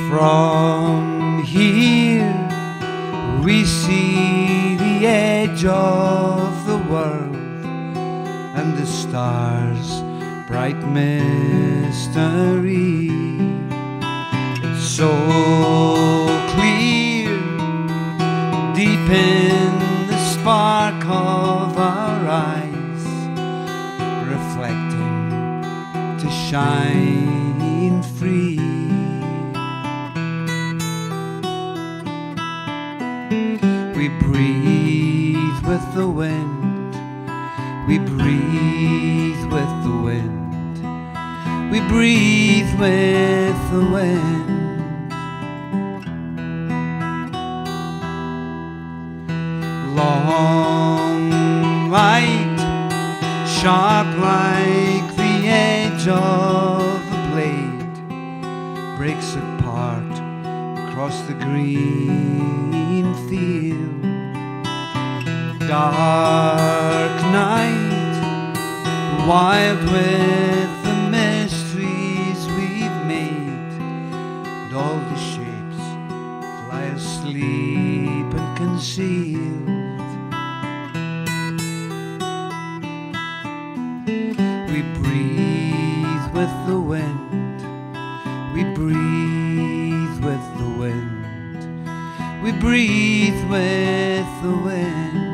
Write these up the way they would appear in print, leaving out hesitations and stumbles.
From here we see the edge of the world and the stars' bright mystery. It's so clear, deep in the spark of our eyes, reflecting to shine free. We breathe with the wind, we breathe with the wind, we breathe with the wind. Long light, sharp like the edge of a blade, breaks apart across the green field. Dark night, wild with the mysteries we've made, and all the shapes lie asleep and concealed. We breathe with the wind, we breathe with the wind, we breathe with the wind.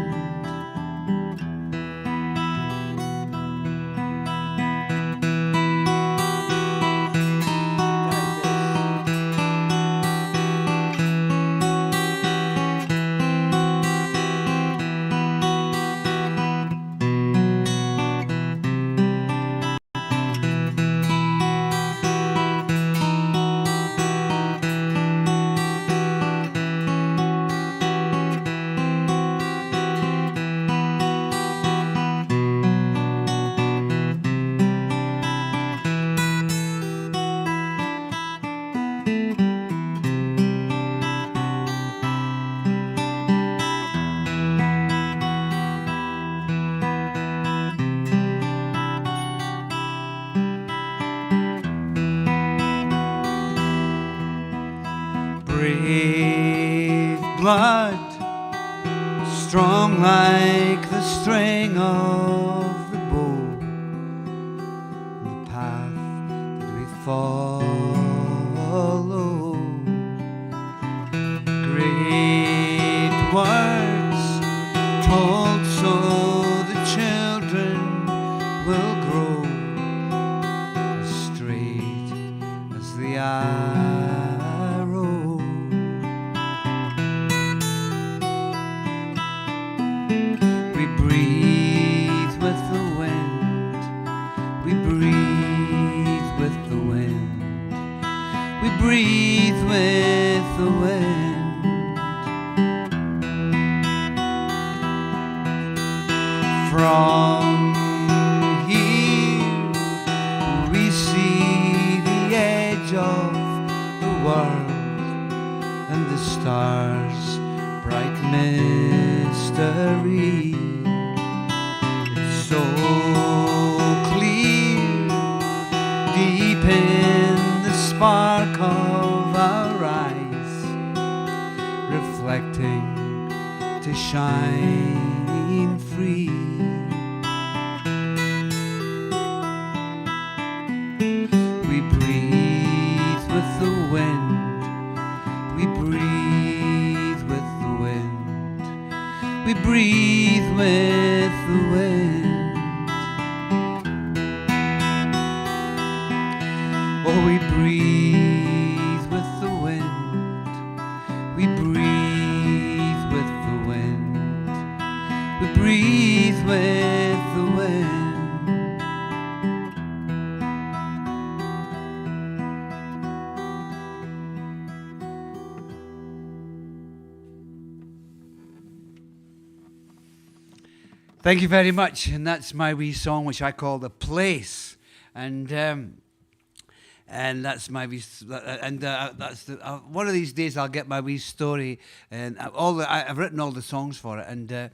Brave blood, strong like the string of the bow, the path that we follow. Great words told so the children will grow as straight as the arrow. We breathe with the wind, we breathe with the wind, we breathe with the wind. From here we see the edge of the world and the stars' bright mystery. It's so clear, deep in the spark of our eyes, reflecting to shine free. We breathe with the wind, we breathe with the wind, we breathe with the wind. Oh, we breathe with the wind, we breathe with the wind, we breathe with the wind. Thank you very much, and that's my wee song, which I call "The Place," and that's my wee, that's the, one of these days I'll get my wee story, and I've written all the songs for it, and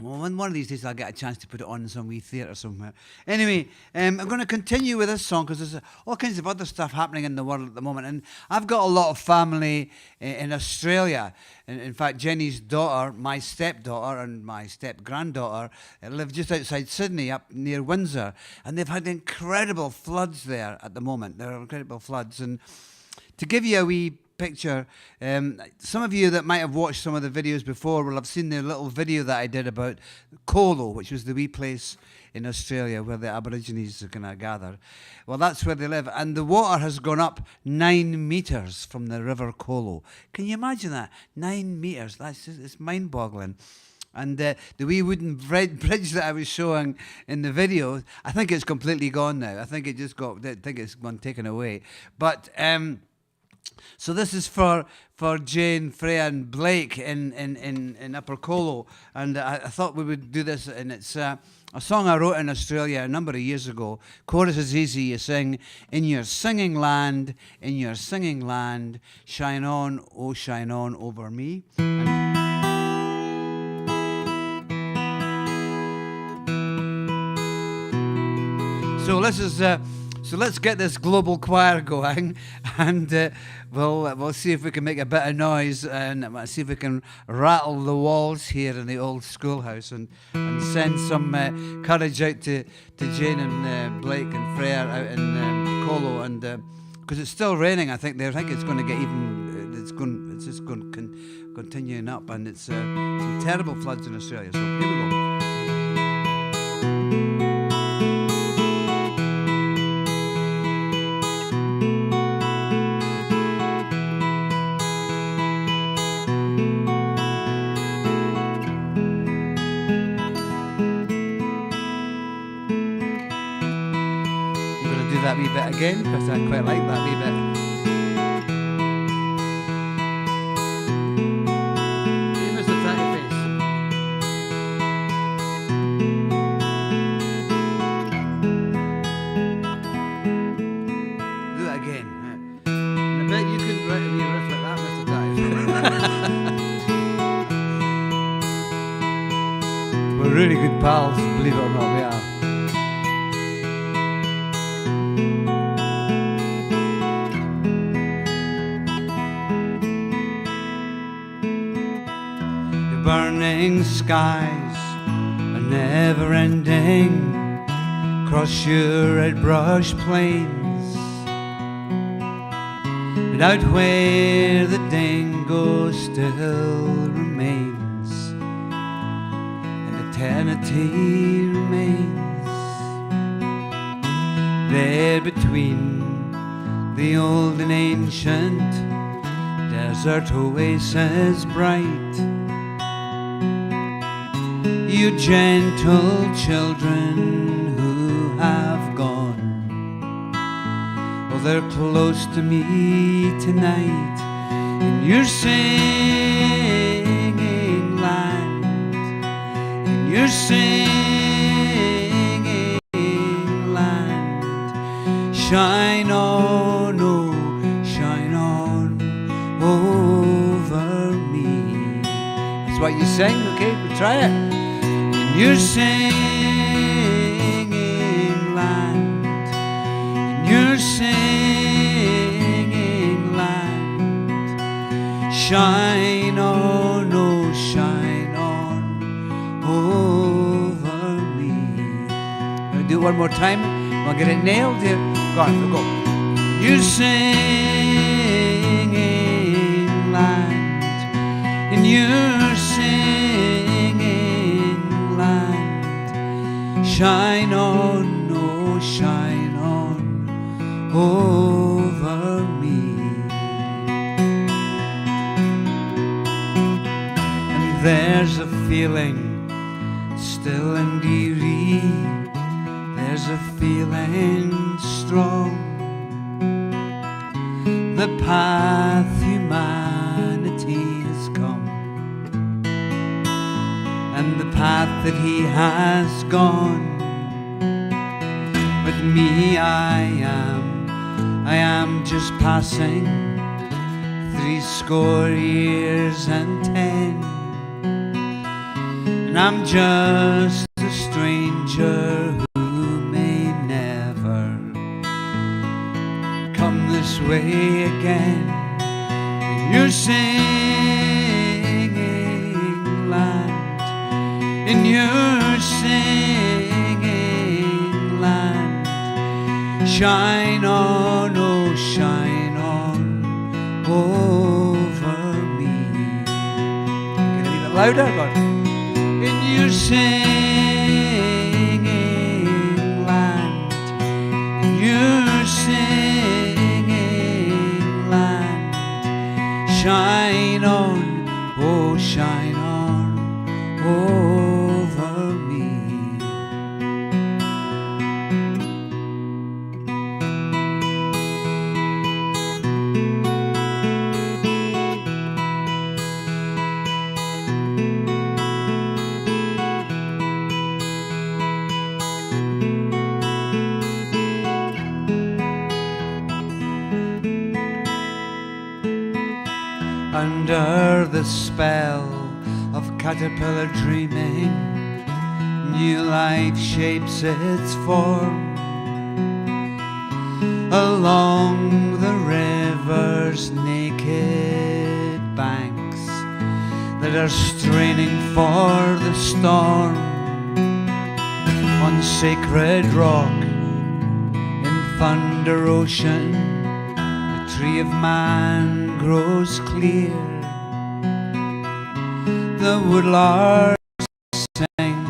Well, one of these days I'll get a chance to put it on in some wee theatre somewhere. Anyway, I'm going to continue with this song because there's all kinds of other stuff happening in the world at the moment. And I've got a lot of family in Australia. In fact, Jenny's daughter, my stepdaughter, and my step-granddaughter live just outside Sydney, up near Windsor. And they've had incredible floods there at the moment. There are incredible floods. And to give you a wee picture, some of you that might have watched some of the videos before will have seen the little video that I did about Colo, which was the wee place in Australia where the Aborigines are going to gather. Well, that's where they live, and the water has gone up 9 meters from the River Colo. Can you imagine that? 9 meters. It's mind-boggling. And the wee wooden bridge that I was showing in the video, I think it's completely gone now. I think it's gone taken away. But so this is for Jane, Freya, and Blake in Upper Colo, and I thought we would do this, and it's a song I wrote in Australia a number of years ago. Chorus is easy. You sing, in your singing land, shine on, oh shine on over me. So let's get this global choir going, and we'll see if we can make a bit of noise, and see if we can rattle the walls here in the old schoolhouse, and send some courage out to Jane and Blake and Freya out in Colo, and because it's still raining, I think it's going to get even. It's just going continuing up, and it's some terrible floods in Australia. So here we go. That wee bit again, because I quite like that wee bit. Hey, Mr. Tatty Face. Do that again. And I bet you couldn't write a wee riff like that, Mr. Tatty. We're really good pals, believe it or not, we are. Burning skies are never ending across your red brush plains, and out where the dingo still remains, and eternity remains there between the old and ancient desert oasis bright. You gentle children who have gone, well, they're close to me tonight in your singing land, in your singing land. Shine on, oh, shine on over me. That's what you sing, okay? We try it. You're singing land, you're singing land. Shine on, oh shine on over me. I'll do it one more time. I'll get it nailed here. Go on, we'll go. You're singing land, and you're singing land. Shine on, oh shine on over me. And there's a feeling still and eerie, there's a feeling strong, the path humanity has come, and the path that he has gone. But me, I am just passing 70 years and 10, and I'm just a stranger who may never come this way again. In your singing land, in your singing land, shine on, oh shine on over me. Can I read it louder, God? In your singing land, in your singing land, shine on, oh shine on over me. Under the spell of caterpillar dreaming, new life shapes its form along the river's naked banks that are straining for the storm. On sacred rock in thunder ocean, the tree of man grows clear. The woodlarks sing,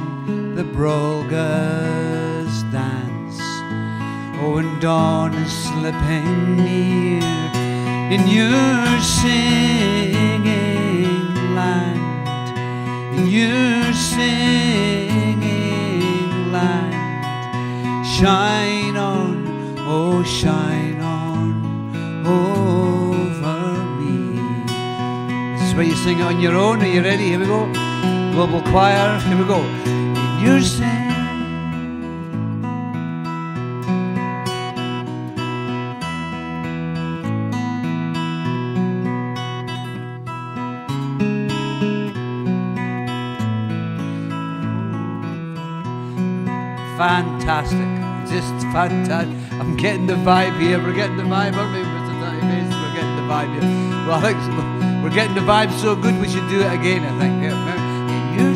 the brolgas dance. Oh, and dawn is slipping near. In your singing land, in your singing land, shine on, oh shine on over me. This is where you sing it on your own. Are you ready? Here we go. Global choir. Here we go. In your sing. Fantastic. Just fantastic. I'm getting the vibe here. We're getting the vibe, aren't we, Mr. Davies? We're getting the vibe here. Well, I think we're getting the vibe so good we should do it again, I think. Yeah. You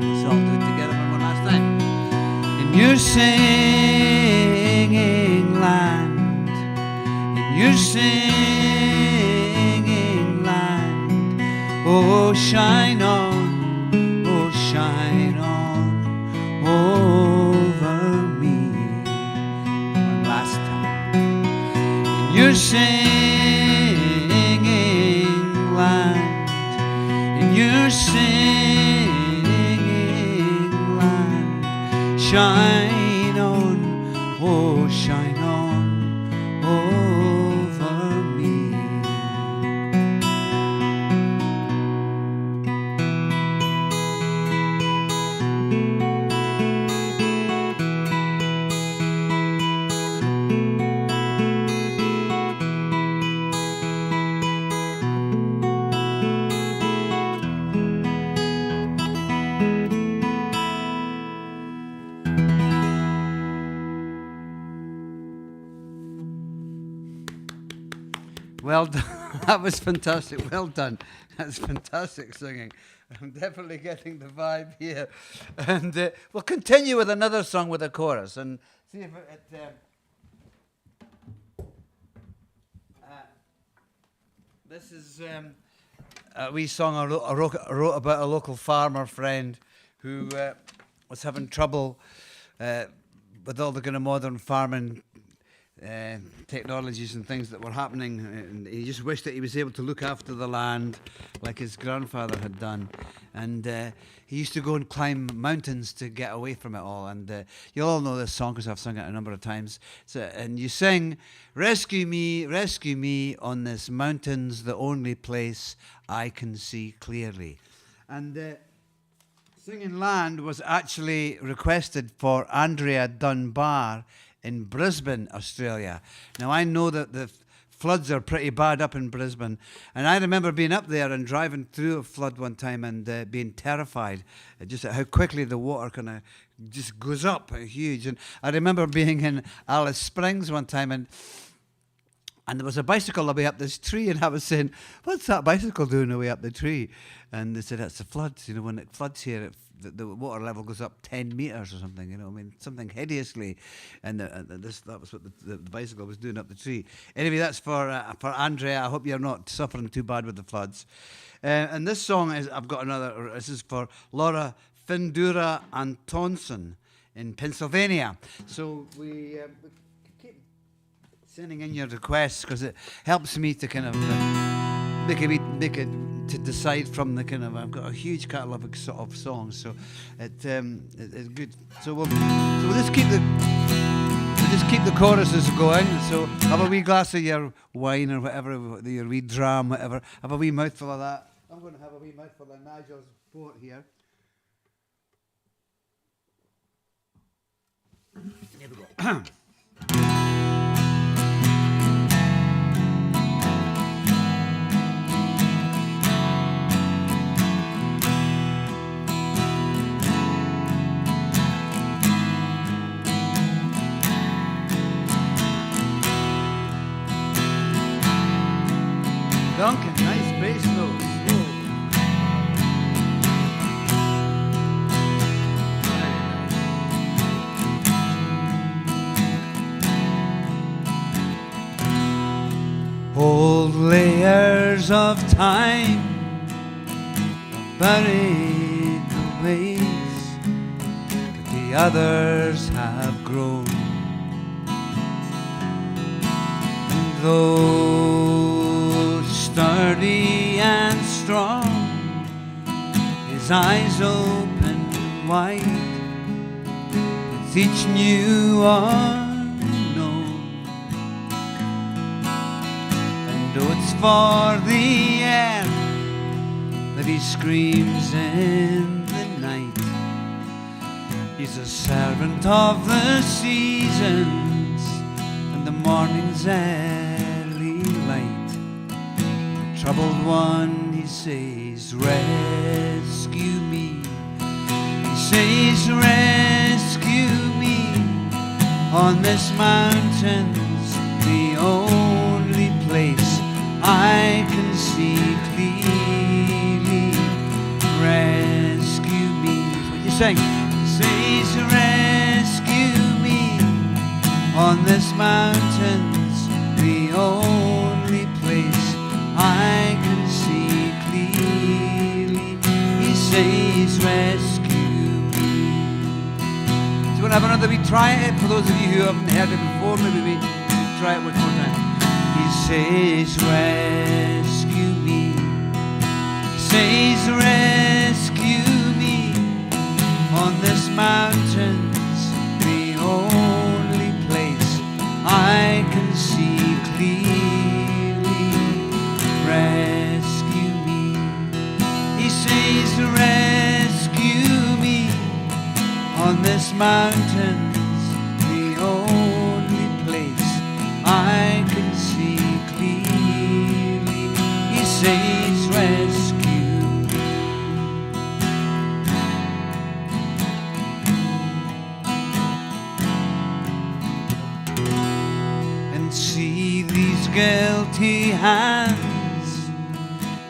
let's all do it together one last time. In your singing land, in your singing land, oh shine on over me. One last time. In your singing land, in your singing land, shine on, oh shine on over me. Well done. That was fantastic. Well done. That's fantastic singing. I'm definitely getting the vibe here. And we'll continue with another song with a chorus and see if this is a wee song I wrote about a local farmer friend who was having trouble with all the kind of modern farming technologies and things that were happening, and he just wished that he was able to look after the land like his grandfather had done. And he used to go and climb mountains to get away from it all. And you all know this song because I've sung it a number of times. And you sing, rescue me on this mountain's the only place I can see clearly. And Singing Land was actually requested for Andrea Dunbar in Brisbane, Australia. Now, I know that the floods are pretty bad up in Brisbane, and I remember being up there and driving through a flood one time and being terrified just at how quickly the water kind of just goes up, huge. And I remember being in Alice Springs one time, and there was a bicycle away up this tree, and I was saying, "What's that bicycle doing away up the tree?" And they said, "It's the floods. You know, when it floods here, the water level goes up 10 meters or something. You know, I mean, something hideously." And that was what the bicycle was doing up the tree. Anyway, that's for Andrea. I hope you're not suffering too bad with the floods. And this song I've got another. This is for Laura Findura Antonson in Pennsylvania. So we keep sending in your requests because it helps me to kind of make it to decide from the kind of. I've got a huge catalogue of songs, so it's good. So we'll just keep the choruses going. So have a wee glass of your wine or whatever, your wee dram, whatever. Have a wee mouthful of that. I'm going to have a wee mouthful of Nigel's port here. Here we go. Duncan, nice bass notes. Old layers of time buried the ways that the others have grown. And though sturdy and strong, his eyes open wide with each new unknown. And oh, it's for the air that he screams in the night. He's a servant of the seasons and the morning's early light. Troubled one, he says, rescue me. He says, rescue me. On this mountain's the only place I can see clearly. Rescue me. That's what you sing. He says, rescue me. On this mountain's the only place I can see clearly. He says, rescue me. Do you want to have another wee try at it? For those of you who haven't heard it before, maybe we try it one more time. He says, rescue me. He says, rescue me. On this mountain's the only place I can see clearly. Rescue me. He says, rescue me. On this mountain's the only place I can see clearly. He says, rescue me. And see these guilty hands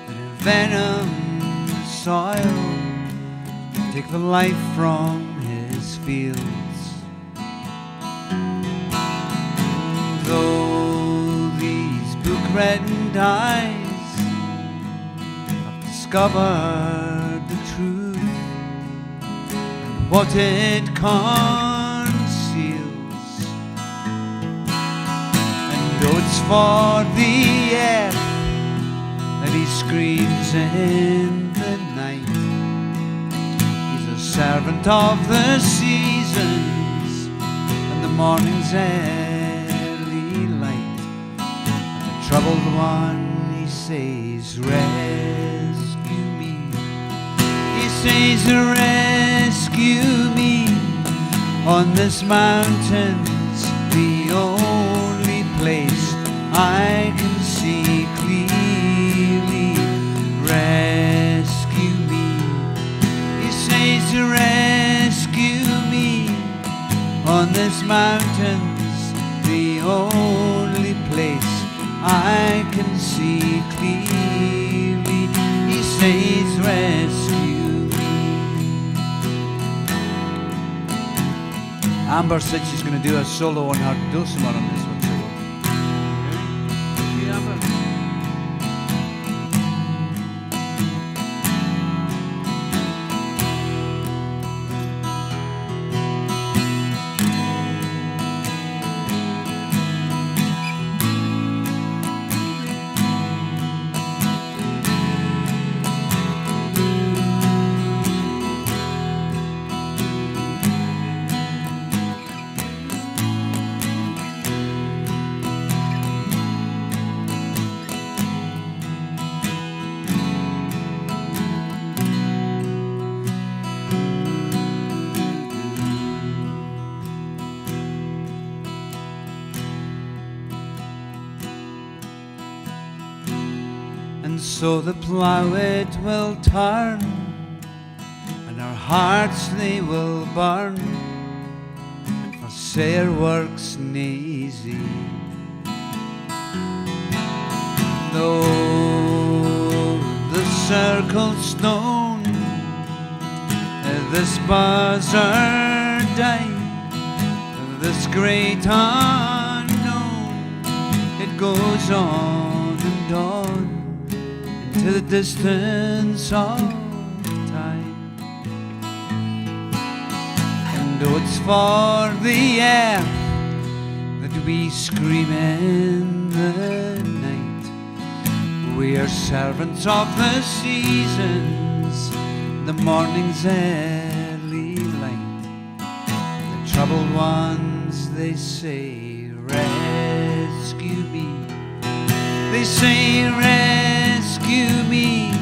that envenom the soil, take the life from his fields. Though these book-reddened eyes have discovered the truth and what it conceals, and though it's for the air that he screams in the night, he's a servant of the seasons and the morning's early light. And the troubled one, he says, rescue me. He says, rescue me on this mountain's the only place I can see clearly. Rescue me. He says to rescue me on this mountain's the only place I can see clearly. He says rescue me. Amber said she's going to do a solo on her dulcimer on this one. So you, Amber? And so the plough it will turn, and our hearts they will burn, for sair work's nae easy. Though the circle's stone, this buzzard die, this great unknown, it goes on and on to the distance of time. And though it's for the earth that we scream in the night, we are servants of the seasons, the morning's early light. The troubled ones, they say, rescue me. They say, rescue me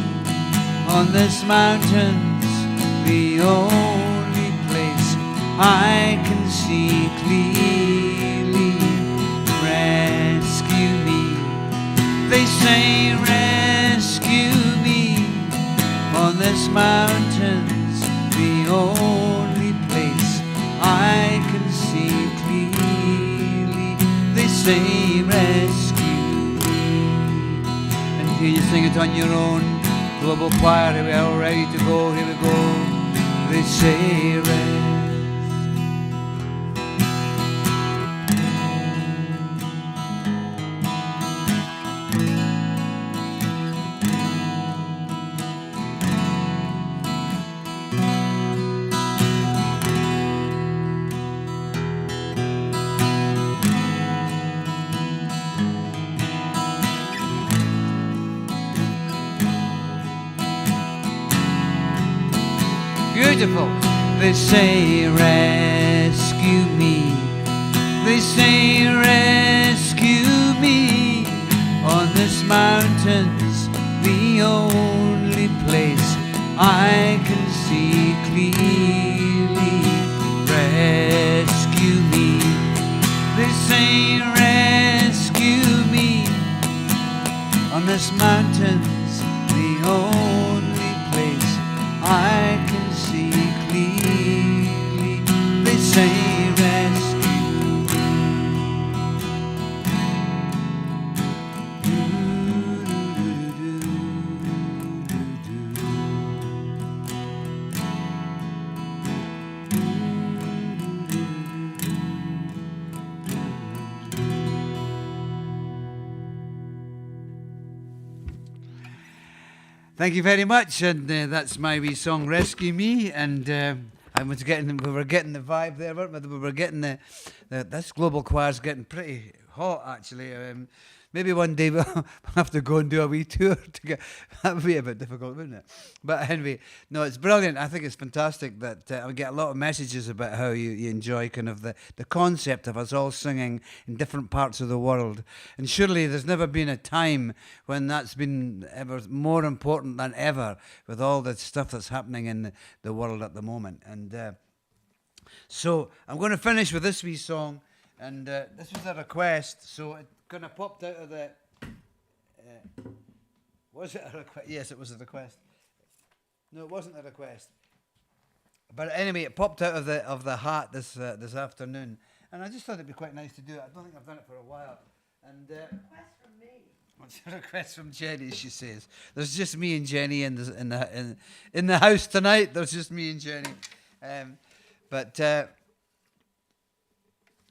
on this mountain's the only place I can see clearly. Rescue me. They say, rescue me on this mountain's the only place I can see clearly. They say, rescue. Here you sing it on your own. Global choir, here we are, all ready to go. Here we go. They say rest. Beautiful. They say rescue me. They say rescue me on this mountain's the only place I can see clearly. Rescue me. They say rescue me on this mountain's the only place I can see clearly. They say rescue. Thank you very much, and that's my wee song, "Rescue Me." And we were getting the vibe there, weren't we? We were getting this global choir's getting pretty hot, actually. Maybe one day we'll have to go and do a wee tour to get. That would be a bit difficult, wouldn't it? But anyway, no, it's brilliant. I think it's fantastic that I get a lot of messages about how you enjoy kind of the concept of us all singing in different parts of the world. And surely there's never been a time when that's been ever more important than ever with all the stuff that's happening in the world at the moment. And so I'm going to finish with this wee song. And this was a request, so it kind of popped out of the... was it a request? Yes, it was a request. No, it wasn't a request. But anyway, it popped out of the hat this afternoon, and I just thought it'd be quite nice to do it. I don't think I've done it for a while. And Request from me. it's a request from Jenny, she says. There's just me and Jenny in the house tonight. There's just me and Jenny.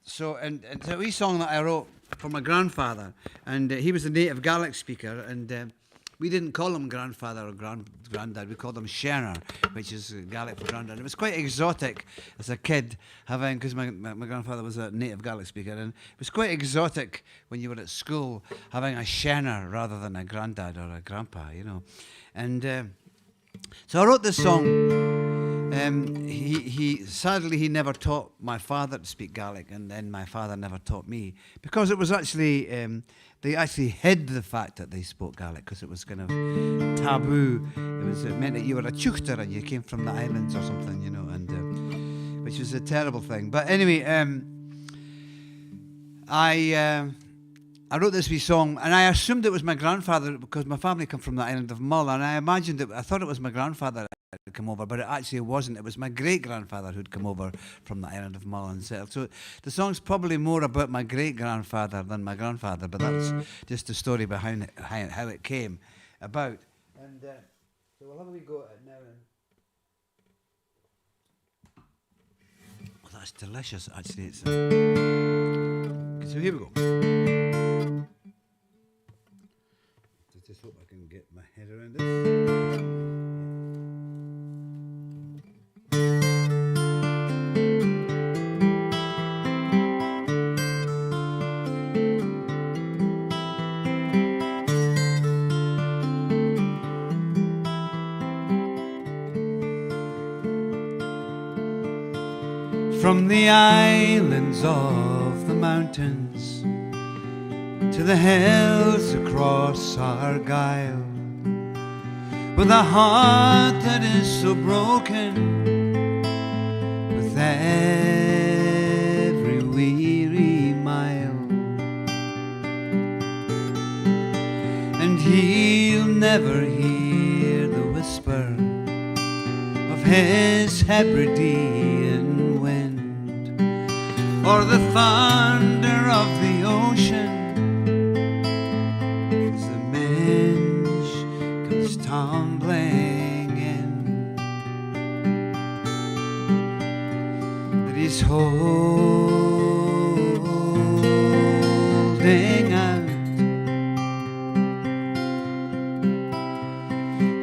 So, and it's a wee song that I wrote for my grandfather, and he was a native Gaelic speaker, and we didn't call him grandfather or granddad, we called him Sherner, which is Gaelic for granddad. It was quite exotic as a kid, having, because my grandfather was a native Gaelic speaker, and it was quite exotic when you were at school, having a Sherner rather than a granddad or a grandpa, you know. And so I wrote this song. He sadly he never taught my father to speak Gaelic, and then my father never taught me, because it was actually they actually hid the fact that they spoke Gaelic, because it was kind of taboo. It meant that you were a chuchter and you came from the islands or something, you know, and which was a terrible thing. But anyway, I wrote this wee song, and I assumed it was my grandfather, because my family come from the island of Mull, and I thought it was my grandfather had come over, but it actually wasn't. It was my great-grandfather who'd come over from the island of Mull and settled. So the song's probably more about my great-grandfather than my grandfather, but that's just the story behind it, how it came about. And so we'll have a wee go at it now. Oh, that's delicious, actually. It's, so here we go. I just hope I can get my head around this. From the islands of the mountains to the hills across Argyle, with a heart that is so broken with every weary mile, and he'll never hear the whisper of his Hebridean wind, or the thunder of the ocean as the minge comes tumbling in, that he's holding out,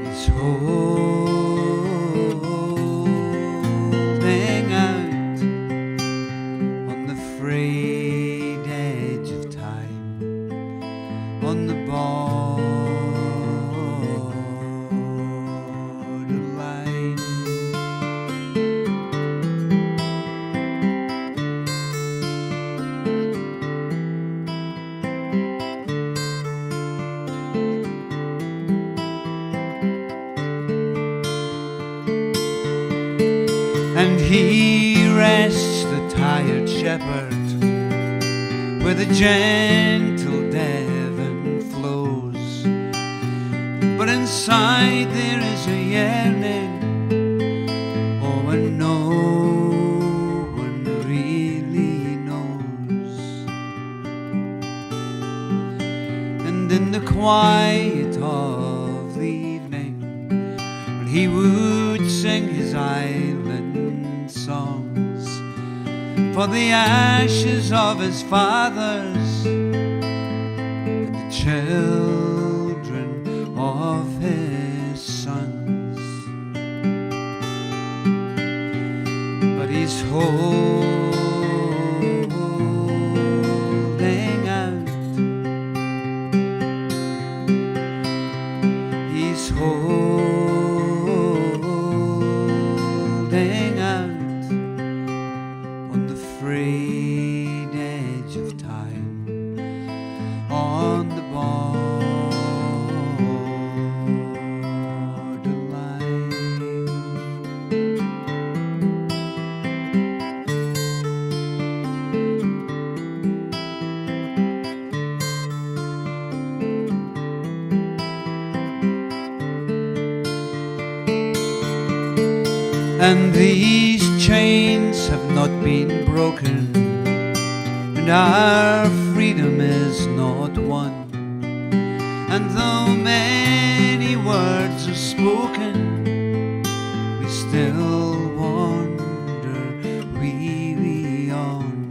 he's holding out on the frayed edge of time, on the borderline. And he rests the tired shepherd where the gentle Devon flows, but inside there is a yearning, oh, and no one really knows. And in the quiet of the evening, when he would sing his island songs for the ashes of his fathers and the children of his sons, but he's holding out holding out on the frayed edge of time, on the borderline. And these chains have not been broken, and our freedom is not won. And though many words are spoken, we still wander weary on.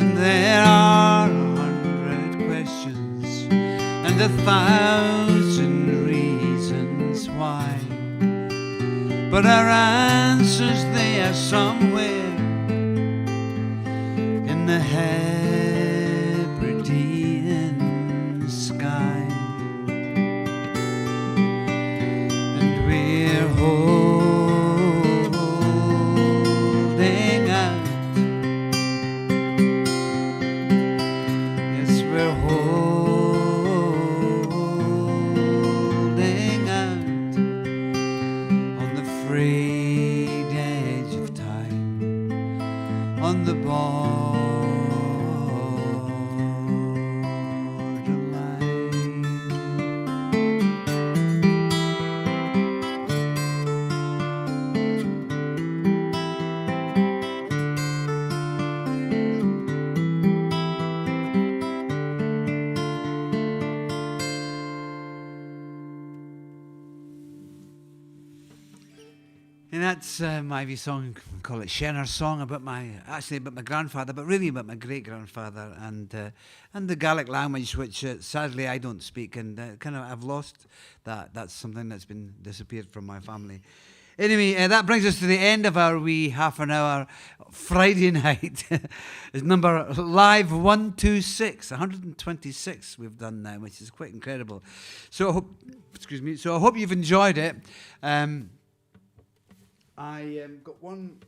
And there are 100 questions and 1,000 reasons why, but our answers, they are somewhere in the Hebridean sky. And we're holding out. Yes, we're holding out on the frayed edge of time, on the borderline. And that's my wee song, we call it Shenner's song, about my grandfather, but really about my great grandfather, and the Gaelic language, which sadly I don't speak, and kind of I've lost that. That's something that's been disappeared from my family. Anyway, that brings us to the end of our wee half an hour Friday night. It's number live 126, 126 we've done now, which is quite incredible. So, I hope you've enjoyed it. I got one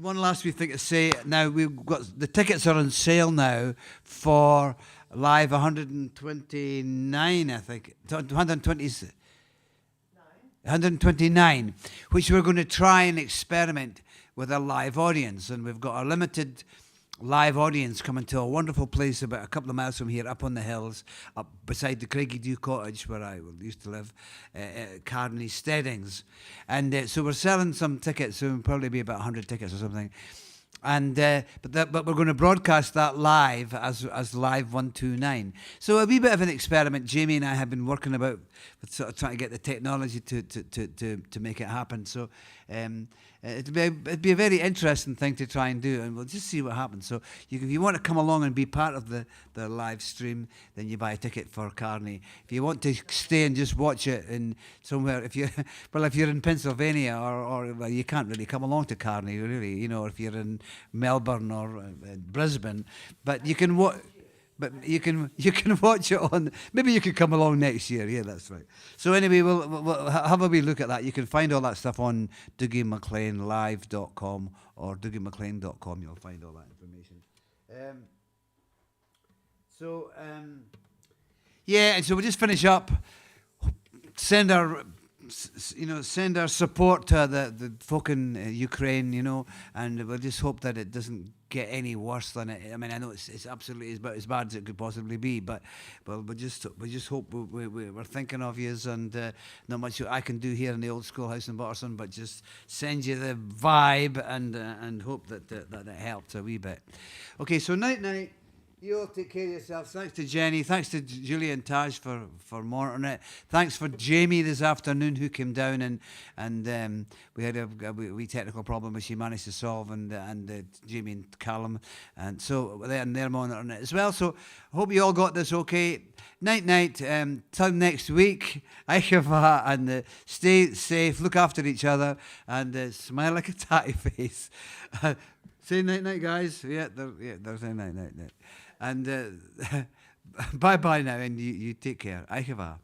last wee thing to say. Now we've got the tickets are on sale now for live 129, I think 129, which we're going to try and experiment with a live audience, and we've got a limited live audience coming to a wonderful place about a couple of miles from here, up on the hills, up beside the Craigiedew Cottage where I used to live, Carney Steadings. And so we're selling some tickets, so it'll probably be about 100 tickets or something. And but we're going to broadcast that live as live 129. So a wee bit of an experiment. Jamie and I have been working about sort of trying to get the technology to make it happen. So it'd be a very interesting thing to try and do, and we'll just see what happens. So if you want to come along and be part of the live stream, then you buy a ticket for Carney. If you want to stay and just watch it in somewhere, if you're in Pennsylvania, or well, you can't really come along to Carney, really, or if you're in Melbourne or Brisbane, but you can watch. But you can watch it on. Maybe you could come along next year. Yeah, that's right. So anyway, we'll have a wee look at that. You can find all that stuff on DougieMacLeanLive.com or DougieMacLean.com. You'll find all that information. Yeah, and so we'll just finish up. Send our support to the folk in Ukraine, and we'll just hope that it doesn't get any worse than it. I mean, I know it's absolutely as bad as it could possibly be, but we just hope we're thinking of you, and not much I can do here in the old schoolhouse in Butterson, but just send you the vibe and hope that it helps a wee bit. Okay, so night. You all take care of yourselves. Thanks to Jenny. Thanks to Julie and Taj for monitoring it. Thanks for Jamie this afternoon, who came down and we had a wee technical problem which she managed to solve, and Jamie and Callum, and so they're monitoring it as well. So I hope you all got this okay. Night. Till next week. And stay safe. Look after each other and smile like a tatty face. Say night, guys. Yeah, they're saying night. And Bye bye now, and you take care. Aichava.